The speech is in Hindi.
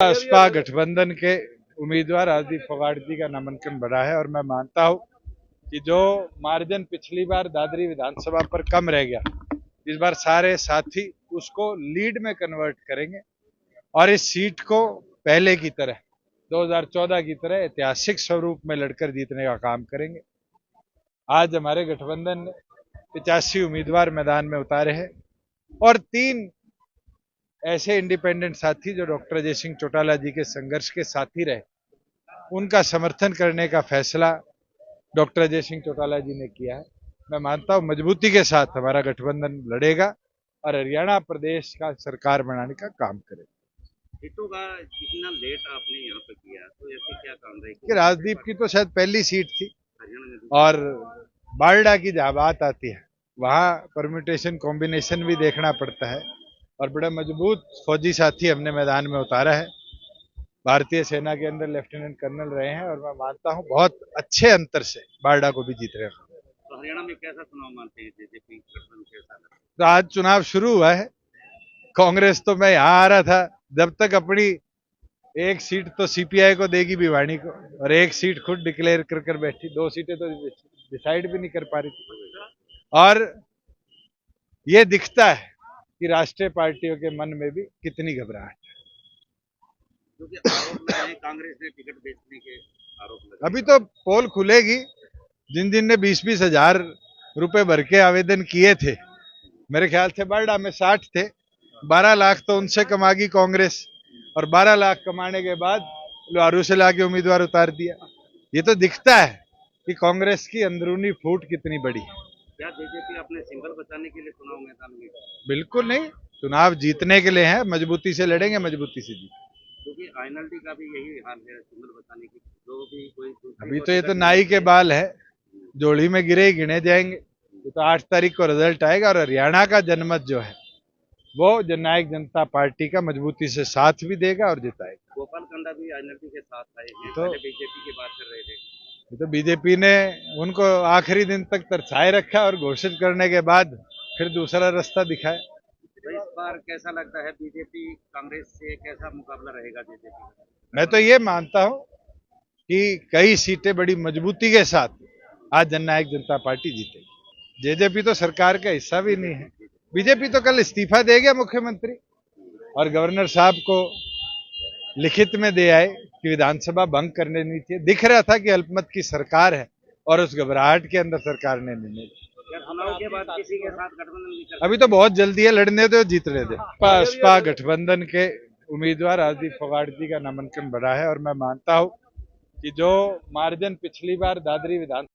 बसपा गठबंधन के उम्मीदवार राजदीप फोगाट जी का नामांकन बढ़ा है और मैं मानता हूं कि जो मार्जिन पिछली बार दादरी विधानसभा पर कम रह गया, इस बार सारे साथी उसको लीड में कन्वर्ट करेंगे और इस सीट को पहले की तरह 2014 की तरह ऐतिहासिक स्वरूप में लड़कर जीतने का काम करेंगे। आज हमारे गठबंधन ने 85 उम्मीदवार मैदान में उतारे हैं और 3 ऐसे इंडिपेंडेंट साथी जो डॉक्टर अजय सिंह चौटाला जी के संघर्ष के साथी रहे, उनका समर्थन करने का फैसला डॉक्टर अजय सिंह चौटाला जी ने किया है। मैं मानता हूं मजबूती के साथ हमारा गठबंधन लड़ेगा और हरियाणा प्रदेश का सरकार बनाने का काम करेगा। सीटों का इतना लेट आपने यहाँ पे किया, तो ऐसे क्या काम रहे कि राजदीप की तो शायद पहली सीट थी हरियाणा में? और बारडा की जहां बात आती है वहां परम्यूटेशन कॉम्बिनेशन भी देखना पड़ता है और बड़ा मजबूत फौजी साथी हमने मैदान में उतारा है। भारतीय सेना के अंदर लेफ्टिनेंट कर्नल रहे हैं और मैं मानता हूं बहुत अच्छे अंतर से बारडा को भी जीत रहे हैं। तो हरियाणा में कैसा चुनाव मानते हैं बीजेपी गठबंधन कैसा? तो आज चुनाव शुरू हुआ है। कांग्रेस तो मैं यहाँ आ रहा था, जब तक अपनी एक सीट तो सीपीआई को देगी भिवानी को और एक सीट खुद डिक्लेयर कर कर बैठी, 2 सीटें तो डिसाइड भी नहीं कर पा रही थी। और ये दिखता है कि राष्ट्रीय पार्टियों के मन में भी कितनी घबराहट है। क्योंकि आरोप लगाए कांग्रेस ने टिकट बेचने के आरोप लगाए। अभी तो पोल खुलेगी। जिन जिन ने 20-20 हजार रुपए भर के आवेदन किए थे, मेरे ख्याल से बारडा में 60 थे, 12 लाख तो उनसे कमागी कांग्रेस और 12 लाख कमाने के बाद लारू से लाके उम्मीदवार उतार दिया। ये तो दिखता है कि कांग्रेस की अंदरूनी फूट कितनी बड़ी है। क्या बीजेपी अपने सिंबल बचाने के लिए चुनाव मैदान में? बिल्कुल नहीं, चुनाव जीतने के लिए है, मजबूती से लड़ेंगे, मजबूती से जीतेंगे। क्योंकि आईएनएलडी का भी यही हाल है, सिंबल बचाने की जो भी कोई अभी तो ये तो नाई के बाल है, जोड़ी में गिरे ही गिने जाएंगे। ये तो 8 तारीख को रिजल्ट आएगा और हरियाणा का जनमत जो है वो जननायक जनता पार्टी का मजबूती से साथ भी देगा और जिताएगा। गोपाल कांडा भी आईएनएलडी के साथ आए हैं, तो बीजेपी की बात कर रहे थे। ये तो बीजेपी ने उनको आखिरी दिन तक तरसाए रखा और घोषित करने के बाद फिर दूसरा रास्ता दिखाया। तो इस बार कैसा लगता है बीजेपी कांग्रेस से कैसा मुकाबला रहेगा बीजेपी? मैं तो ये मानता हूं कि कई सीटें बड़ी मजबूती के साथ आज जननायक जनता पार्टी जीतेगी। जेजेपी तो सरकार का हिस्सा भी नहीं है। बीजेपी तो कल इस्तीफा दे गया मुख्यमंत्री और गवर्नर साहब को लिखित में दे आए कि विधानसभा भंग करने नहीं चाहिए। दिख रहा था कि अल्पमत की सरकार है और उस घबराहट के अंदर सरकार ने निर्णय लिया। चुनाव के बाद किसी के साथ गठबंधन भी कर अभी तो बहुत जल्दी है, लड़ने दो, जीतने दो। बसपा गठबंधन के उम्मीदवार राजदीप फोगाट जी का नामांकन बढ़ा है और मैं मानता हूं कि जो मार्जिन पिछली बार दादरी विधान